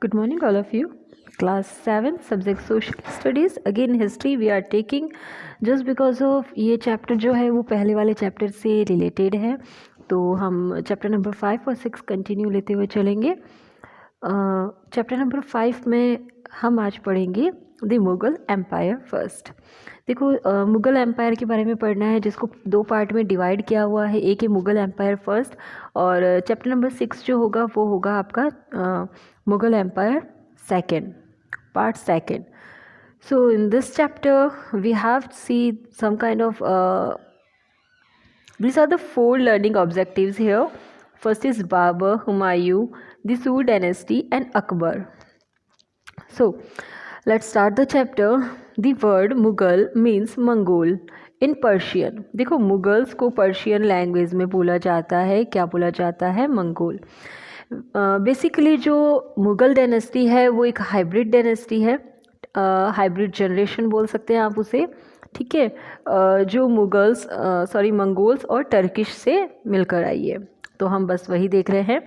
Good morning, all of you. Class 7, subject Social Studies. Again, history we are taking just because of ये chapter जो है वो पहले वाले चैप्टर से रिलेटेड है, तो हम चैप्टर नंबर 5 और 6 कंटिन्यू लेते हुए चलेंगे। चैप्टर नंबर 5 में हम आज पढ़ेंगे द मुग़ल एम्पायर फर्स्ट। देखो, मुग़ल एम्पायर के बारे में पढ़ना है, जिसको दो पार्ट में डिवाइड किया हुआ है। एक है मुग़ल एम्पायर फर्स्ट, और चैप्टर नंबर 6 जो होगा वो होगा आपका Mughal empire second, part second. So in this chapter we have to see some kind of these are the 4 learning objectives here. First is Babur, Humayun, the Sood dynasty and Akbar. So let's start the chapter. The word Mughal means Mongol in Persian. देखो, Mughals को Persian language में बोला जाता है, क्या बोला जाता है? मंगोल। बेसिकली जो मुग़ल डायनेस्टी है वो एक हाइब्रिड डायनेस्टी है, हाइब्रिड जनरेशन बोल सकते हैं आप उसे, ठीक है, जो मंगोल्स और टर्किश से मिलकर आई है, तो हम बस वही देख रहे हैं।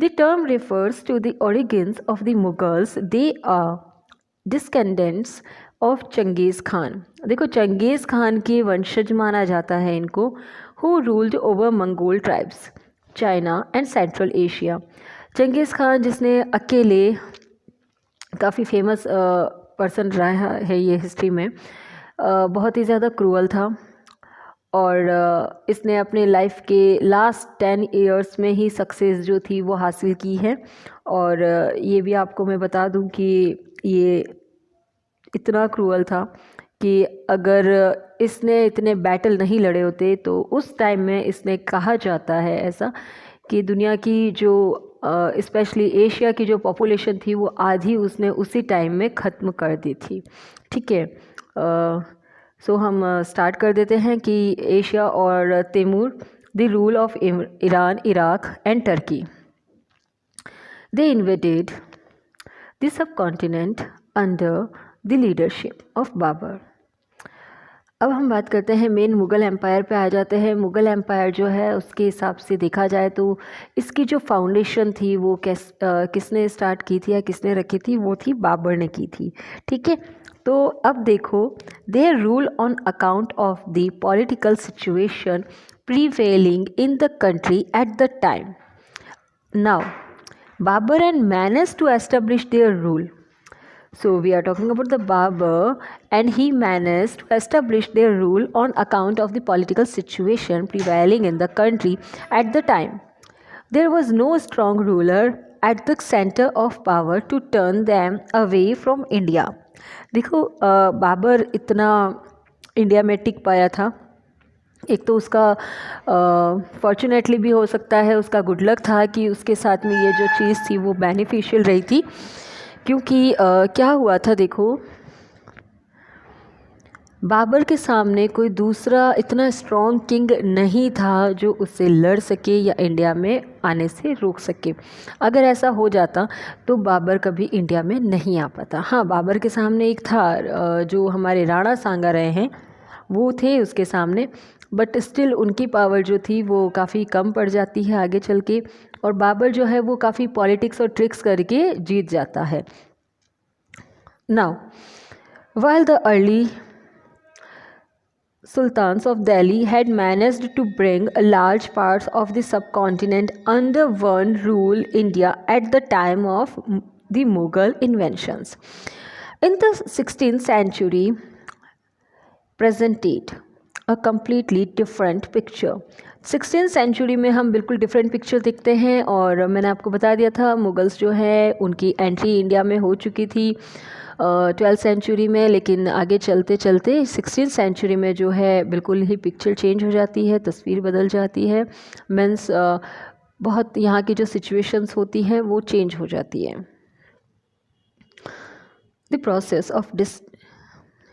The term refers to the origins of the Mughals, they are descendants of Genghis Khan. देखो, चंगेज़ खान के वंशज माना जाता है इनको, who ruled over Mongol tribes China and Central Asia. Genghis Khan जिसने अकेले काफ़ी फेमस पर्सन रहा है ये हिस्ट्री में, बहुत ही ज़्यादा क्रूअल था, और इसने अपने लाइफ के लास्ट 10 ईयर्स में ही सक्सेस जो थी वो हासिल की है। और ये भी आपको मैं बता दूं कि ये इतना क्रूअल था कि अगर इसने इतने बैटल नहीं लड़े होते तो उस टाइम में इसने कहा जाता है ऐसा कि दुनिया की जो स्पेशली एशिया की जो पॉपुलेशन थी वो आधी उसने उसी टाइम में ख़त्म कर दी थी, ठीक है। सो हम स्टार्ट कर देते हैं कि एशिया और Timur, the rule of Iran, Iraq and Turkey, they invaded the subcontinent under the leadership of Babur. अब हम बात करते हैं मेन मुग़ल एम्पायर पे आ जाते हैं। मुग़ल एम्पायर जो है उसके हिसाब से देखा जाए तो इसकी जो फाउंडेशन थी वो किसने स्टार्ट की थी या किसने रखी थी? वो थी बाबर ने की थी, ठीक है। तो अब देखो, they rule on account of the political situation prevailing in the country at the time. Now Babur and manage to establish their rule. So we are talking about the Babur, and he managed to establish their rule on account of the political situation prevailing in the country at the time. There was no strong ruler at the center of power to turn them away from India. देखो, बाबर इतना India में टिक पाया था, एक तो उसका fortunately भी हो सकता है उसका गुड लक था कि उसके साथ में ये जो चीज़ थी वो बेनिफिशियल रही थी, क्योंकि क्या हुआ था, देखो, बाबर के सामने कोई दूसरा इतना स्ट्रॉन्ग किंग नहीं था जो उससे लड़ सके या इंडिया में आने से रोक सके। अगर ऐसा हो जाता तो बाबर कभी इंडिया में नहीं आ पाता। हाँ, बाबर के सामने एक था, जो हमारे राणा सांगा रहे हैं वो थे उसके सामने, बट स्टिल उनकी पावर जो थी वो काफ़ी कम पड़ जाती है आगे चल के, और बाबर जो है वो काफ़ी पॉलिटिक्स और ट्रिक्स करके जीत जाता है। Now while the early sultans of Delhi had managed to bring large parts of the subcontinent under one rule, India at the time of the Mughal inventions in the 16th century presented a completely different picture. 16th century में हम बिल्कुल different picture देखते हैं, और मैंने आपको बता दिया था मुगल्स जो है उनकी एंट्री इंडिया में हो चुकी थी 12th सेंचुरी में, लेकिन आगे चलते चलते 16th सेंचुरी में जो है बिल्कुल ही पिक्चर चेंज हो जाती है, तस्वीर बदल जाती है, मीन्स बहुत यहाँ की जो सिचुएशंस होती हैं वो चेंज हो जाती है। The process of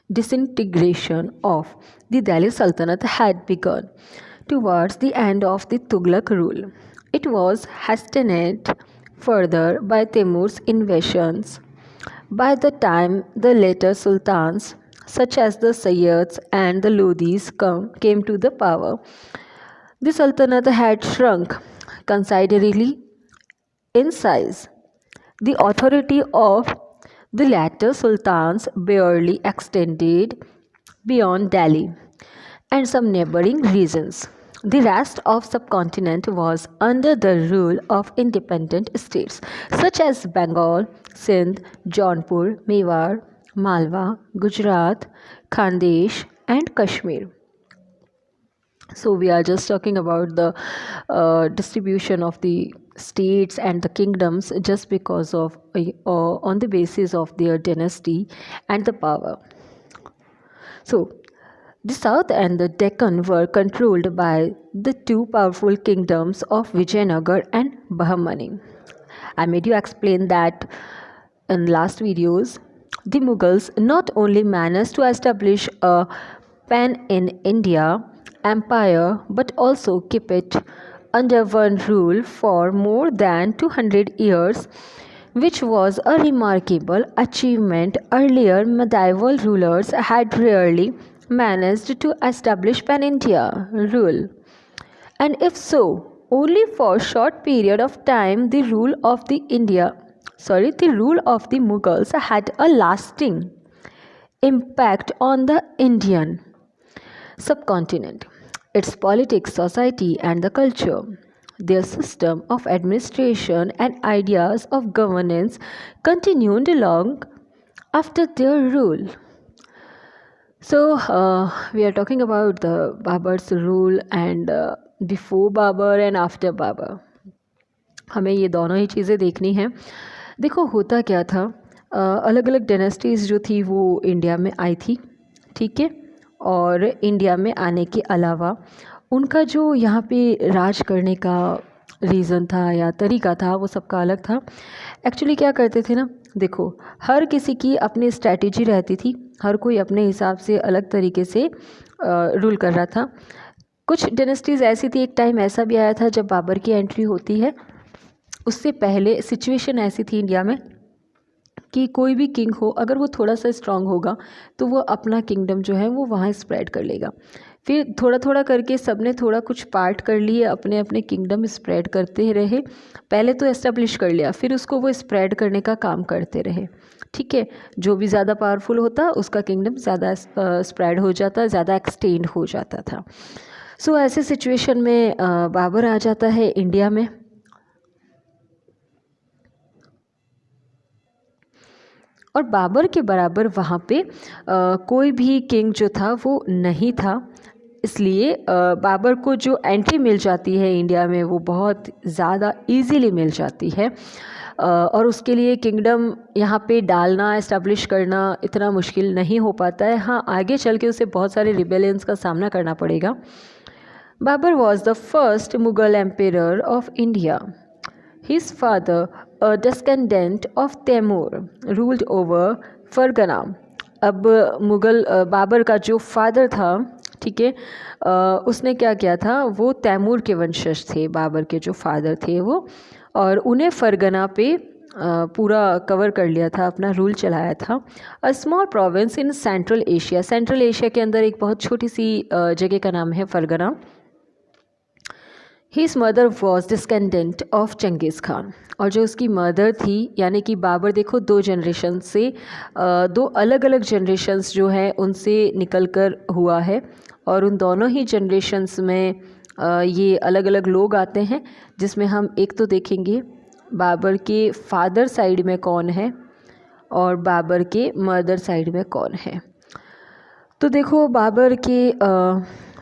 disintegration of the Delhi Sultanate had begun towards the end of the Tughlaq rule. It was hastened further by Timur's invasions. By the time the later sultans, such as the Sayyids and the Lodhis, came to the power, the Sultanate had shrunk considerably in size The authority of the latter sultans barely extended beyond Delhi and some neighboring regions. The rest of subcontinent was under the rule of independent states such as Bengal, Sindh, Jaunpur, Mewar, Malwa, Gujarat, Khandesh and Kashmir. So we are just talking about the distribution of the states and the kingdoms just because of on the basis of their dynasty and the power. So the south and the Deccan were controlled by the two powerful kingdoms of Vijayanagar and Bahmani. I made you explain that in last videos. The Mughals not only managed to establish a pan in India empire but also keep it under one rule for more than 200 years, which was a remarkable achievement. Earlier medieval rulers had rarely managed to establish pan India rule, and if so, only for short period of time. The rule of the Mughals had a lasting impact on the Indian subcontinent, its politics, society, and the culture. Their system of administration and ideas of governance continued long after their rule. So, we are talking about the Babar's rule and before Babar and after Babar. हमें ये दोनों ही चीज़ें देखनी हैं. देखो होता क्या था, अलग अलग डायनेस्टीज़ जो थी वो इंडिया में आई थी, ठीक है. और इंडिया में आने के अलावा उनका जो यहाँ पे राज करने का रीज़न था या तरीका था वो सबका अलग था. एक्चुअली क्या करते थे ना, देखो हर किसी की अपनी स्ट्रैटेजी रहती थी, हर कोई अपने हिसाब से अलग तरीके से रूल कर रहा था. कुछ डायनेस्टीज़ ऐसी थी, एक टाइम ऐसा भी आया था जब बाबर की एंट्री होती है, उससे पहले सिचुएशन ऐसी थी इंडिया में कि कोई भी किंग हो अगर वो थोड़ा सा स्ट्रांग होगा तो वो अपना किंगडम जो है वो वहाँ स्प्रेड कर लेगा. फिर थोड़ा थोड़ा करके सब ने थोड़ा कुछ पार्ट कर लिए, अपने अपने किंगडम स्प्रेड करते रहे. पहले तो एस्टेब्लिश कर लिया, फिर उसको वो स्प्रेड करने का काम करते रहे, ठीक है. जो भी ज़्यादा पावरफुल होता उसका किंगडम ज़्यादा स्प्रेड हो जाता, ज़्यादा एक्सटेंड हो जाता था. सो ऐसे सिचुएशन में बाबर आ जाता है इंडिया में. और बाबर के बराबर वहाँ पे कोई भी किंग जो था वो नहीं था, इसलिए बाबर को जो एंट्री मिल जाती है इंडिया में वो बहुत ज़्यादा इजीली मिल जाती है. और उसके लिए किंगडम यहाँ पे डालना, एस्टेब्लिश करना इतना मुश्किल नहीं हो पाता है. हाँ, आगे चल के उसे बहुत सारे रिबेलियंस का सामना करना पड़ेगा. Babur was the first Mughal emperor of India. His father, a descendant of Temur, ruled over Fargana. अब मुग़ल बाबर का जो फादर था, ठीक है, उसने क्या किया था, वो तैमूर के वंशज थे, बाबर के जो फादर थे वो, और उन्हें फ़रगना पे पूरा कवर कर लिया था, अपना रूल चलाया था. A small province in central Asia. Central Asia के अंदर एक बहुत छोटी सी जगह का नाम है फ़रगना. His mother was descendant of Changez Khan. और जो उसकी मदर थी, यानी कि बाबर देखो दो जनरेशन से, दो अलग अलग जनरेशन्स जो हैं उनसे निकल कर हुआ है, और उन दोनों ही जनरेशन्स में ये अलग अलग लोग आते हैं, जिसमें हम एक तो देखेंगे बाबर के फादर साइड में कौन है और बाबर के मदर साइड में कौन है. तो देखो बाबर के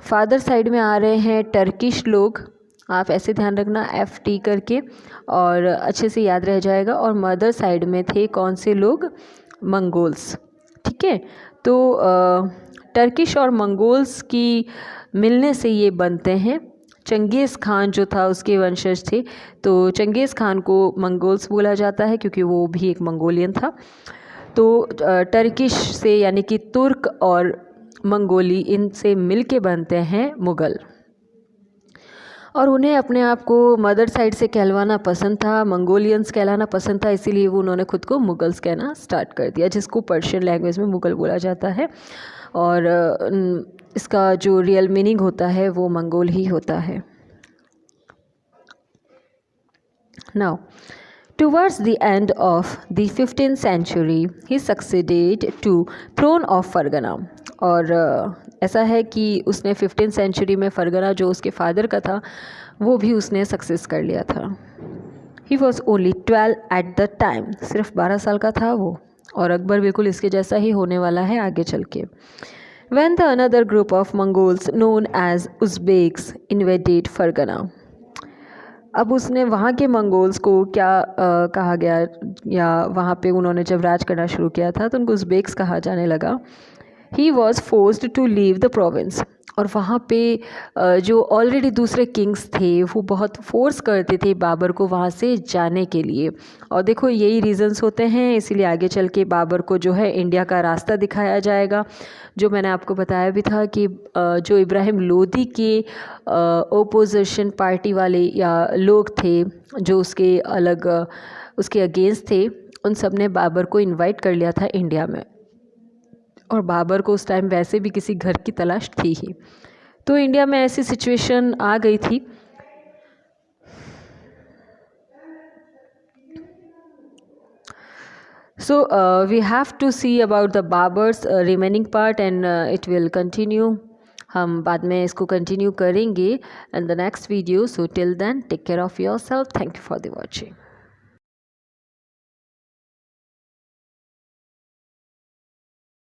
फादर साइड में आ रहे हैं टर्किश लोग, आप ऐसे ध्यान रखना FT करके और अच्छे से याद रह जाएगा. और मदर साइड में थे कौन से लोग, मंगोल्स, ठीक है. तो टर्किश और मंगोल्स की मिलने से ये बनते हैं. चंगेज़ खान जो था उसके वंशज थे, तो चंगेज़ खान को मंगोल्स बोला जाता है क्योंकि वो भी एक मंगोलियन था. तो टर्किश से यानी कि तुर्क और मंगोली, इनसे मिल के बनते हैं मुग़ल. और उन्हें अपने आप को मदर साइड से कहलवाना पसंद था, मंगोलियंस कहलाना पसंद था, इसीलिए वो उन्होंने खुद को मुगल्स कहना स्टार्ट कर दिया, जिसको पर्शियन लैंग्वेज में मुग़ल बोला जाता है. और इसका जो रियल मीनिंग होता है वो मंगोल ही होता है. Now Towards the end of the 15th century, he succeeded to throne of Fargana. और ऐसा है कि उसने 15th सेंचुरी में फ़रगना जो उसके फादर का था वो भी उसने सक्सेस कर लिया था. He was only 12 at the time. सिर्फ 12 साल का था वो. और अकबर बिल्कुल इसके जैसा ही होने वाला है आगे चल के. When the another group of Mongols known as Uzbeks invaded Fargana. अब उसने वहाँ के मंगोल्स को क्या कहा गया या वहाँ पे उन्होंने जब राज करना शुरू किया था तो उनको उज़्बेक्स कहा जाने लगा. He was forced to leave the province. और वहाँ पे जो ऑलरेडी दूसरे किंग्स थे वो बहुत फोर्स करते थे बाबर को वहाँ से जाने के लिए. और देखो यही रीज़न्स होते हैं, इसीलिए आगे चल के बाबर को जो है इंडिया का रास्ता दिखाया जाएगा. जो मैंने आपको बताया भी था कि जो इब्राहिम लोदी के ओपोजिशन पार्टी वाले या लोग थे जो उसके अलग उसके अगेंस्ट थे, उन सब ने बाबर को इनवाइट कर लिया था इंडिया में. और बाबर को उस टाइम वैसे भी किसी घर की तलाश थी ही, तो इंडिया में ऐसी सिचुएशन आ गई थी. So we have to see about the Babar's remaining part and it will continue. हम बाद में इसको continue करेंगे in the next video. So till then, take care of yourself. Thank you for the watching.